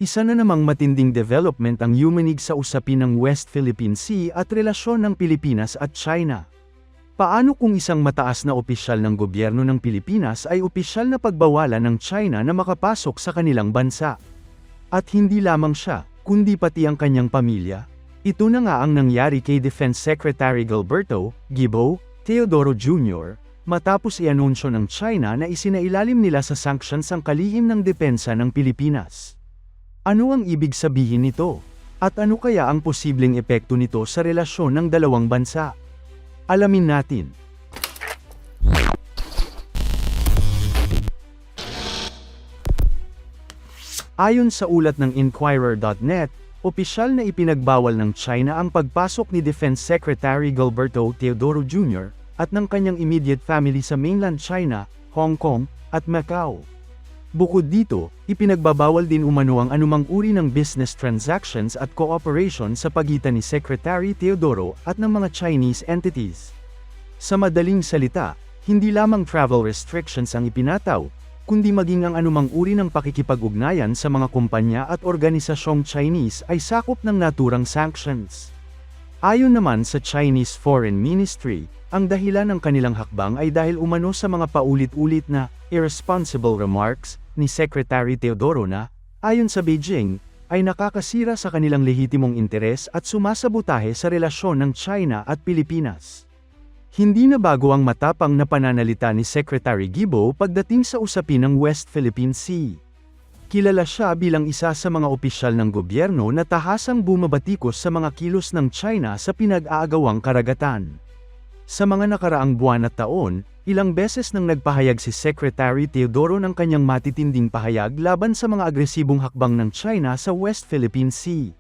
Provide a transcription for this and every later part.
Isa na namang matinding development ang yumanig sa usapin ng West Philippine Sea at relasyon ng Pilipinas at China. Paano kung isang mataas na opisyal ng gobyerno ng Pilipinas ay opisyal na pagbawalan ng China na makapasok sa kanilang bansa? At hindi lamang siya, kundi pati ang kanyang pamilya. Ito na nga ang nangyari kay Defense Secretary Gilberto Gibo Teodoro Jr. matapos i-anunsyo ng China na isinailalim nila sa sanctions ang kalihim ng depensa ng Pilipinas. Ano ang ibig sabihin nito? At ano kaya ang posibleng epekto nito sa relasyon ng dalawang bansa? Alamin natin. Ayon sa ulat ng Inquirer.net, opisyal na ipinagbawal ng China ang pagpasok ni Defense Secretary Gilberto Teodoro Jr. at ng kanyang immediate family sa mainland China, Hong Kong, at Macau. Bukod dito, ipinagbabawal din umano ang anumang uri ng business transactions at cooperation sa pagitan ni Secretary Teodoro at ng mga Chinese entities. Sa madaling salita, hindi lamang travel restrictions ang ipinataw, kundi maging ang anumang uri ng pakikipag-ugnayan sa mga kumpanya at organisasyong Chinese ay sakop ng naturang sanctions. Ayon naman sa Chinese Foreign Ministry, ang dahilan ng kanilang hakbang ay dahil umano sa mga paulit-ulit na irresponsible remarks ni Secretary Teodoro na, ayon sa Beijing, ay nakakasira sa kanilang lehitimong interes at sumasabotahe sa relasyon ng China at Pilipinas. Hindi na bago ang matapang na pananalita ni Secretary Gibo pagdating sa usapin ng West Philippine Sea. Kilala siya bilang isa sa mga opisyal ng gobyerno na tahasang bumabatikos sa mga kilos ng China sa pinag-aagawang karagatan. Sa mga nakaraang buwan at taon, ilang beses nang nagpahayag si Secretary Teodoro ng kanyang matitinding pahayag laban sa mga agresibong hakbang ng China sa West Philippine Sea.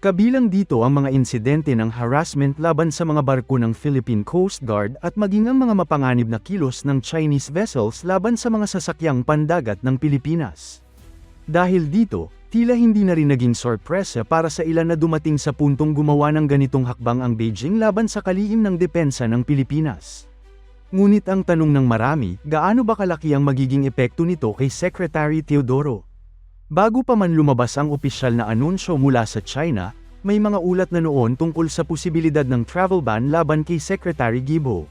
Kabilang dito ang mga insidente ng harassment laban sa mga barko ng Philippine Coast Guard at maging ang mga mapanganib na kilos ng Chinese vessels laban sa mga sasakyang pandagat ng Pilipinas. Dahil dito, tila hindi na rin naging sorpresa para sa ilan na dumating sa puntong gumawa ng ganitong hakbang ang Beijing laban sa kalihim ng depensa ng Pilipinas. Ngunit ang tanong ng marami, gaano ba kalaki ang magiging epekto nito kay Secretary Teodoro? Bago pa man lumabas ang opisyal na anunsyo mula sa China, may mga ulat na noon tungkol sa posibilidad ng travel ban laban kay Secretary Gibo.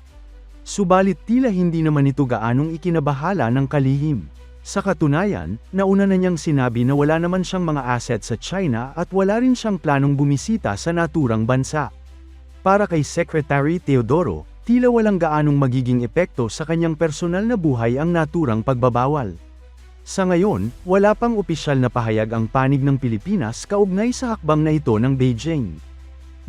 Subalit tila hindi naman ito gaanong ikinabahala ng kalihim. Sa katunayan, nauna na niyang sinabi na wala naman siyang mga asset sa China at wala rin siyang planong bumisita sa naturang bansa. Para kay Secretary Teodoro, tila walang gaanong magiging epekto sa kanyang personal na buhay ang naturang pagbabawal. Sa ngayon, wala pang opisyal na pahayag ang panig ng Pilipinas kaugnay sa hakbang na ito ng Beijing.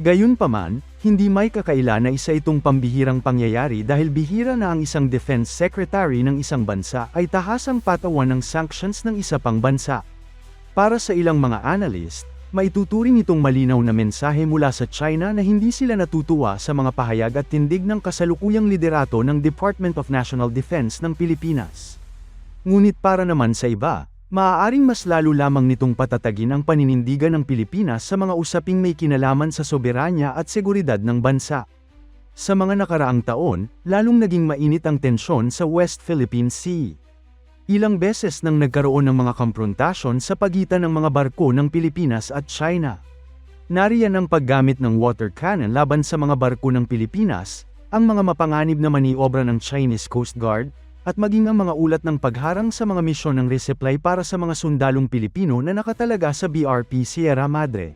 Gayunpaman, hindi may kakaila na isa itong pambihirang pangyayari dahil bihira na ang isang defense secretary ng isang bansa ay tahasang patawan ng sanctions ng isa pang bansa. Para sa ilang mga analyst, maituturing itong malinaw na mensahe mula sa China na hindi sila natutuwa sa mga pahayag at tindig ng kasalukuyang liderato ng Department of National Defense ng Pilipinas. Ngunit para naman sa iba, maaaring mas lalo lamang nitong patatagin ang paninindigan ng Pilipinas sa mga usaping may kinalaman sa soberanya at seguridad ng bansa. Sa mga nakaraang taon, lalong naging mainit ang tensyon sa West Philippine Sea. Ilang beses nang nagkaroon ng mga komprontasyon sa pagitan ng mga barko ng Pilipinas at China. Nariyan ang paggamit ng water cannon laban sa mga barko ng Pilipinas, ang mga mapanganib na maniobra ng Chinese Coast Guard, at maging ang mga ulat ng pagharang sa mga misyon ng resupply para sa mga sundalong Pilipino na nakatalaga sa BRP Sierra Madre.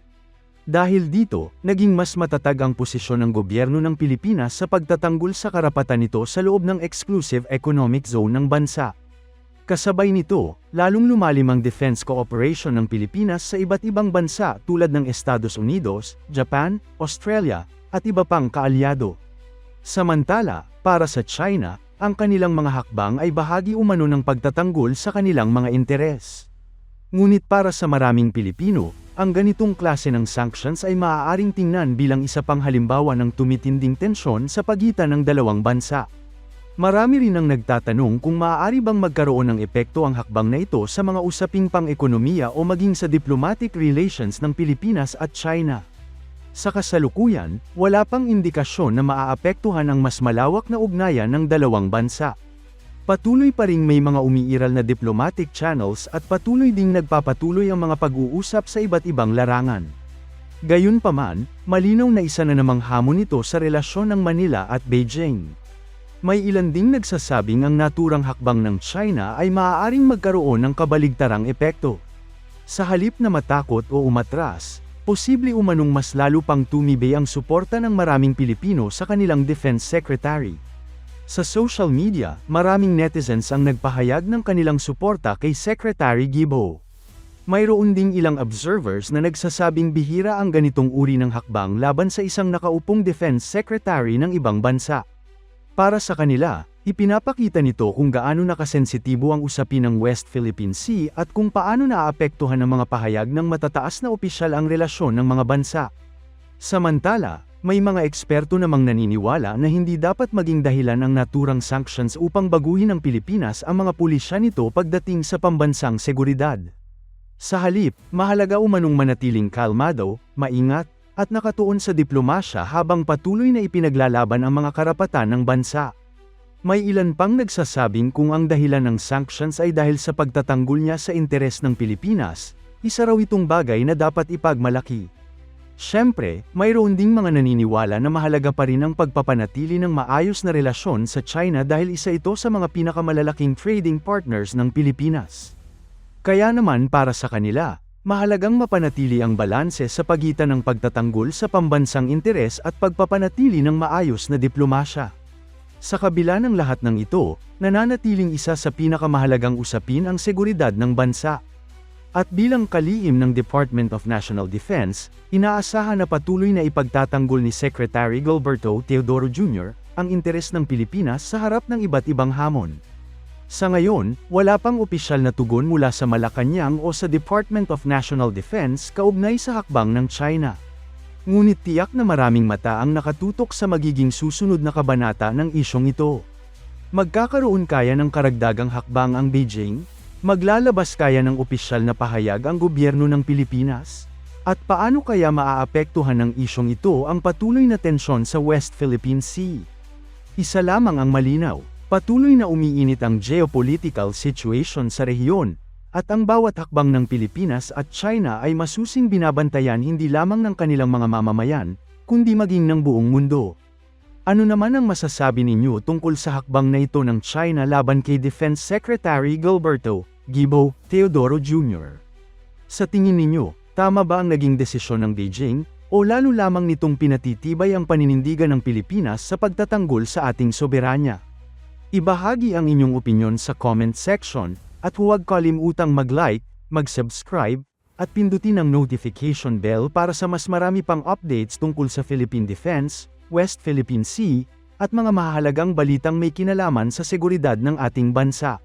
Dahil dito, naging mas matatag ang posisyon ng gobyerno ng Pilipinas sa pagtatanggol sa karapatan nito sa loob ng exclusive economic zone ng bansa. Kasabay nito, lalong lumalim ang defense cooperation ng Pilipinas sa iba't ibang bansa tulad ng Estados Unidos, Japan, Australia, at iba pang kaalyado. Samantala, para sa China, ang kanilang mga hakbang ay bahagi umano ng pagtatanggol sa kanilang mga interes. Ngunit para sa maraming Pilipino, ang ganitong klase ng sanctions ay maaaring tingnan bilang isa pang halimbawa ng tumitinding tensyon sa pagitan ng dalawang bansa. Marami rin ang nagtatanong kung maaari bang magkaroon ng epekto ang hakbang na ito sa mga usaping pang-ekonomiya o maging sa diplomatic relations ng Pilipinas at China. Sa kasalukuyan, wala pang indikasyon na maaapektuhan ang mas malawak na ugnayan ng dalawang bansa. Patuloy pa ring may mga umiiral na diplomatic channels at patuloy ding nagpapatuloy ang mga pag-uusap sa iba't ibang larangan. Gayunpaman, malinaw na isa na namang hamon ito sa relasyon ng Manila at Beijing. May ilan ding nagsasabing ang naturang hakbang ng China ay maaaring magkaroon ng kabaligtarang epekto. Sa halip na matakot o umatras, posible umanong mas lalo pang tumibay ang suporta ng maraming Pilipino sa kanilang Defense Secretary. Sa social media, maraming netizens ang nagpahayag ng kanilang suporta kay Secretary Guo. Mayroon ding ilang observers na nagsasabing bihira ang ganitong uri ng hakbang laban sa isang nakaupong Defense Secretary ng ibang bansa. Para sa kanila, ipinapakita nito kung gaano nakasensitibo ang usapin ng West Philippine Sea at kung paano naaapektuhan ng mga pahayag ng matataas na opisyal ang relasyon ng mga bansa. Samantala, may mga eksperto namang naniniwala na hindi dapat maging dahilan ang naturang sanctions upang baguhin ng Pilipinas ang mga pulisya nito pagdating sa pambansang seguridad. Sa halip, mahalaga umanong manatiling kalmado, maingat, at nakatuon sa diplomasya habang patuloy na ipinaglalaban ang mga karapatan ng bansa. May ilan pang nagsasabing kung ang dahilan ng sanctions ay dahil sa pagtatanggol niya sa interes ng Pilipinas, isa raw itong bagay na dapat ipagmalaki. Siyempre, mayroon ding mga naniniwala na mahalaga pa rin ang pagpapanatili ng maayos na relasyon sa China dahil isa ito sa mga pinakamalalaking trading partners ng Pilipinas. Kaya naman para sa kanila, mahalagang mapanatili ang balanse sa pagitan ng pagtatanggol sa pambansang interes at pagpapanatili ng maayos na diplomasya. Sa kabila ng lahat ng ito, nananatiling isa sa pinakamahalagang usapin ang seguridad ng bansa. At bilang kalihim ng Department of National Defense, inaasahan na patuloy na ipagtatanggol ni Secretary Gilberto Teodoro Jr. ang interes ng Pilipinas sa harap ng iba't ibang hamon. Sa ngayon, wala pang opisyal na tugon mula sa Malacanang o sa Department of National Defense kaugnay sa hakbang ng China. Ngunit tiyak na maraming mata ang nakatutok sa magiging susunod na kabanata ng isyong ito. Magkakaroon kaya ng karagdagang hakbang ang Beijing? Maglalabas kaya ng opisyal na pahayag ang gobyerno ng Pilipinas? At paano kaya maaapektuhan ng isyong ito ang patuloy na tensyon sa West Philippine Sea? Isa lamang ang malinaw, patuloy na umiinit ang geopolitical situation sa rehiyon, at ang bawat hakbang ng Pilipinas at China ay masusing binabantayan hindi lamang ng kanilang mga mamamayan, kundi maging ng buong mundo. Ano naman ang masasabi ninyo tungkol sa hakbang na ito ng China laban kay Defense Secretary Gilberto Guo Teodoro Jr.? Sa tingin ninyo, tama ba ang naging desisyon ng Beijing, o lalo lamang nitong pinatitibay ang paninindigan ng Pilipinas sa pagtatanggol sa ating soberanya? Ibahagi ang inyong opinyon sa comment section, at huwag kalimutang mag-like, mag-subscribe, at pindutin ang notification bell para sa mas marami pang updates tungkol sa Philippine Defense, West Philippine Sea, at mga mahalagang balitang may kinalaman sa seguridad ng ating bansa.